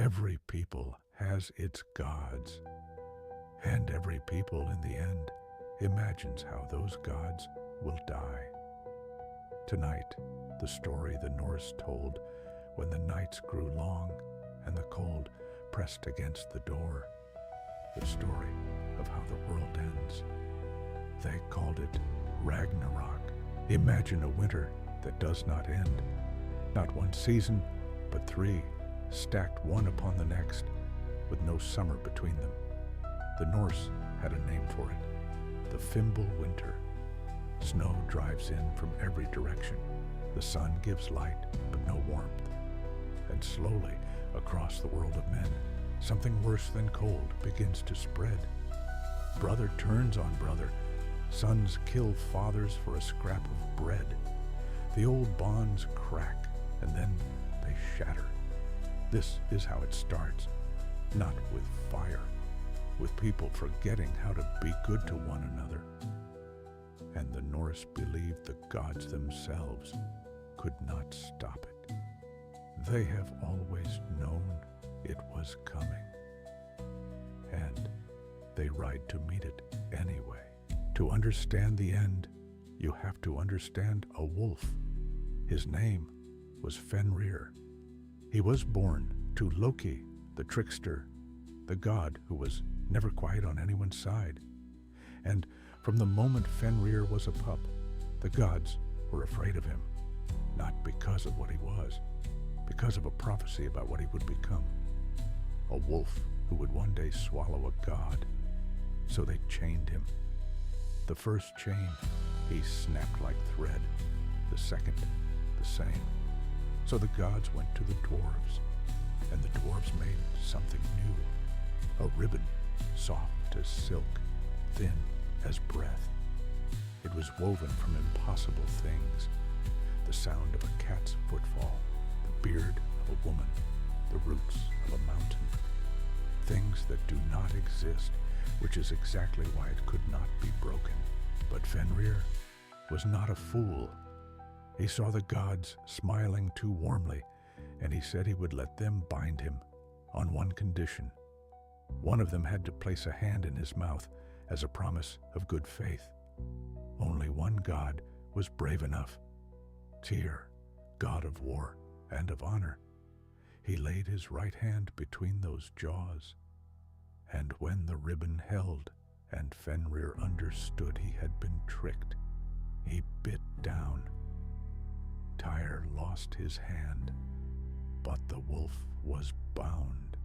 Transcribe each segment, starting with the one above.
Every people has its gods, and every people in the end imagines how those gods will die. Tonight, the story the Norse told when the nights grew long and the cold pressed against the door. The story of how the world ends. They called it Ragnarok. Imagine a winter that does not end. Not one season, but three, stacked one upon the next, with no summer between them. The Norse had a name for it, the Fimbulwinter. Snow drives in from every direction. The sun gives light, but no warmth. And slowly, across the world of men, something worse than cold begins to spread. Brother turns on brother. Sons kill fathers for a scrap of bread. The old bonds crack, and then they shatter. This is how it starts, not with fire, with people forgetting how to be good to one another. And the Norse believed the gods themselves could not stop it. They have always known it was coming. And they ride to meet it anyway. To understand the end, you have to understand a wolf. His name was Fenrir. He was born to Loki, the trickster, the god who was never quiet on anyone's side. And from the moment Fenrir was a pup, the gods were afraid of him, not because of what he was, because of a prophecy about what he would become. A wolf who would one day swallow a god. So they chained him. The first chain, he snapped like thread. The second, the same. So the gods went to the dwarves, and the dwarves made something new. A ribbon, soft as silk, thin as breath. It was woven from impossible things. The sound of a cat's footfall, the beard of a woman, the roots of a mountain. Things that do not exist, which is exactly why it could not be broken. But Fenrir was not a fool. He saw the gods smiling too warmly, and he said he would let them bind him on one condition. One of them had to place a hand in his mouth as a promise of good faith. Only one god was brave enough. Tyr, god of war and of honor. He laid his right hand between those jaws, and when the ribbon held and Fenrir understood he had been tricked, he bit down. Tyr lost his hand, but the wolf was bound.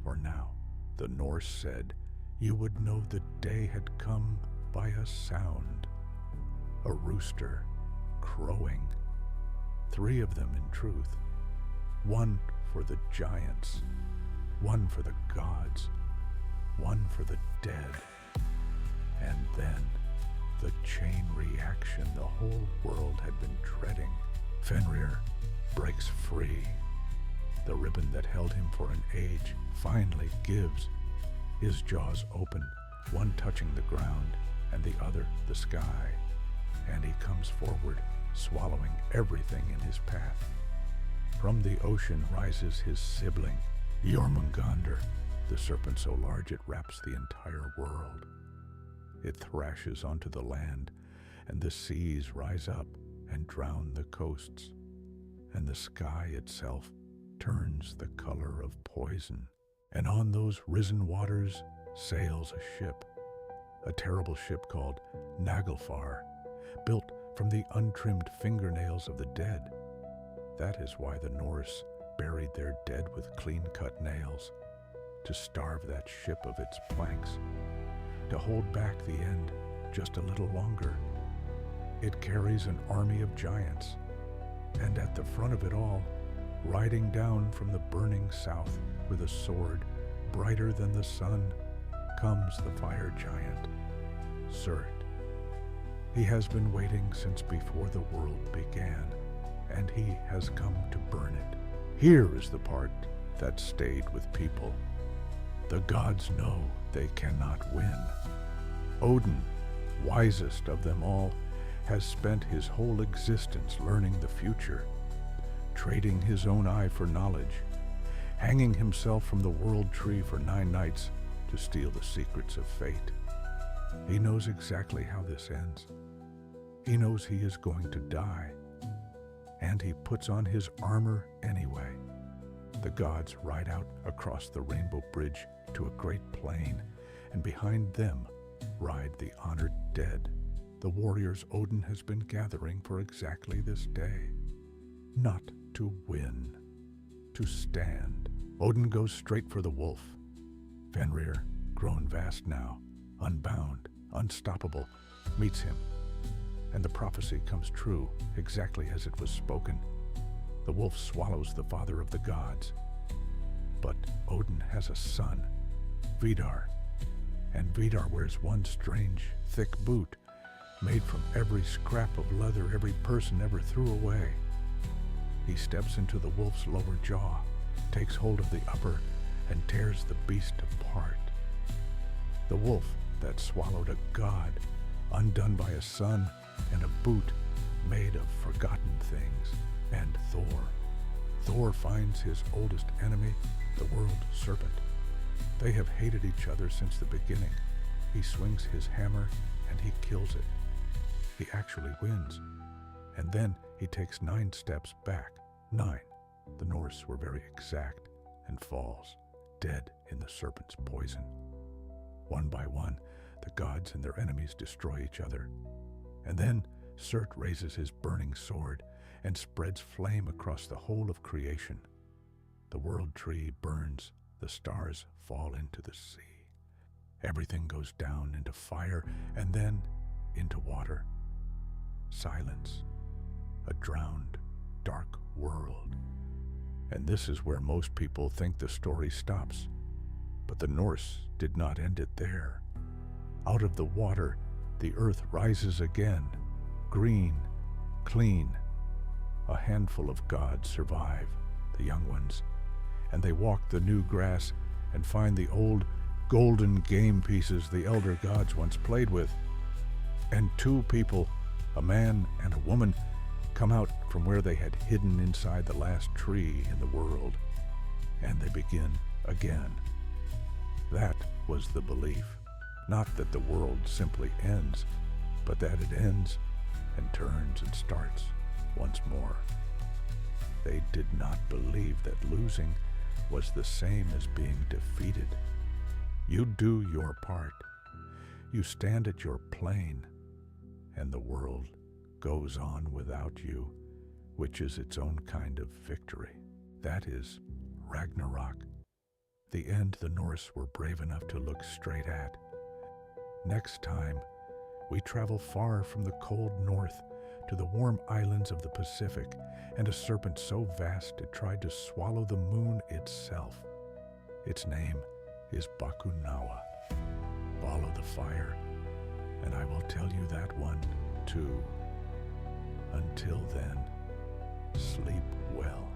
For now, the Norse said, you would know the day had come by a sound. A rooster crowing. 3 of them in truth. 1 for the giants, 1 for the gods, 1 for the dead. And then, the chain reaction the whole world had been dreading. Fenrir breaks free. The ribbon that held him for an age finally gives. His jaws open, one touching the ground and the other the sky. And he comes forward, swallowing everything in his path. From the ocean rises his sibling, Jormungandr, the serpent so large it wraps the entire world. It thrashes onto the land, and the seas rise up and drown the coasts, and the sky itself turns the color of poison. And on those risen waters sails a ship, a terrible ship called Naglfar, built from the untrimmed fingernails of the dead. That is why the Norse buried their dead with clean-cut nails, to starve that ship of its planks, to hold back the end just a little longer. It carries an army of giants, and at the front of it all, riding down from the burning south with a sword brighter than the sun, comes the fire giant, Surt. He has been waiting since before the world began, and he has come to burn it. Here is the part that stayed with people. The gods know they cannot win. Odin, wisest of them all, has spent his whole existence learning the future, trading his own eye for knowledge. hanging himself from the world tree for 9 nights to steal the secrets of fate. He knows exactly how this ends. He knows he is going to die, and he puts on his armor anyway. The gods ride out across the rainbow bridge to a great plain, and behind them ride the honored dead, the warriors Odin has been gathering for exactly this day. Not to win, to stand. Odin goes straight for the wolf. Fenrir, grown vast now, unbound, unstoppable, meets him, and the prophecy comes true exactly as it was spoken. The wolf swallows the father of the gods. But Odin has a son, Vidar, and Vidar wears one strange, thick boot made from every scrap of leather every person ever threw away. He steps into the wolf's lower jaw, takes hold of the upper, and tears the beast apart. The wolf that swallowed a god, undone by a son and a boot made of forgotten things, and Thor. Thor finds his oldest enemy, the world serpent. They have hated each other since the beginning. He swings his hammer and he kills it. He actually wins. And then he takes 9 steps back. 9. The Norse were very exact, and falls, dead in the serpent's poison. One by one, the gods and their enemies destroy each other. And then Surt raises his burning sword and spreads flame across the whole of creation. The world tree burns, the stars fall into the sea. Everything goes down into fire and then into water. Silence. A drowned, dark world. And this is where most people think the story stops. But the Norse did not end it there. Out of the water, the earth rises again, green, clean. A handful of gods survive, the young ones, and they walk the new grass and find the old golden game pieces the elder gods once played with. And 2 people, a man and a woman, come out from where they had hidden inside the last tree in the world, and they begin again. That was the belief, not that the world simply ends, but that it ends and turns and starts once more. They did not believe that losing was the same as being defeated. You do your part. You stand at your plane, and the world goes on without you, which is its own kind of victory. That is Ragnarok, the end the Norse were brave enough to look straight at. Next time, we travel far from the cold north to the warm islands of the Pacific, and a serpent so vast it tried to swallow the moon itself. Its name is Bakunawa. Follow the fire, and I will tell you that one too. Until then, sleep well.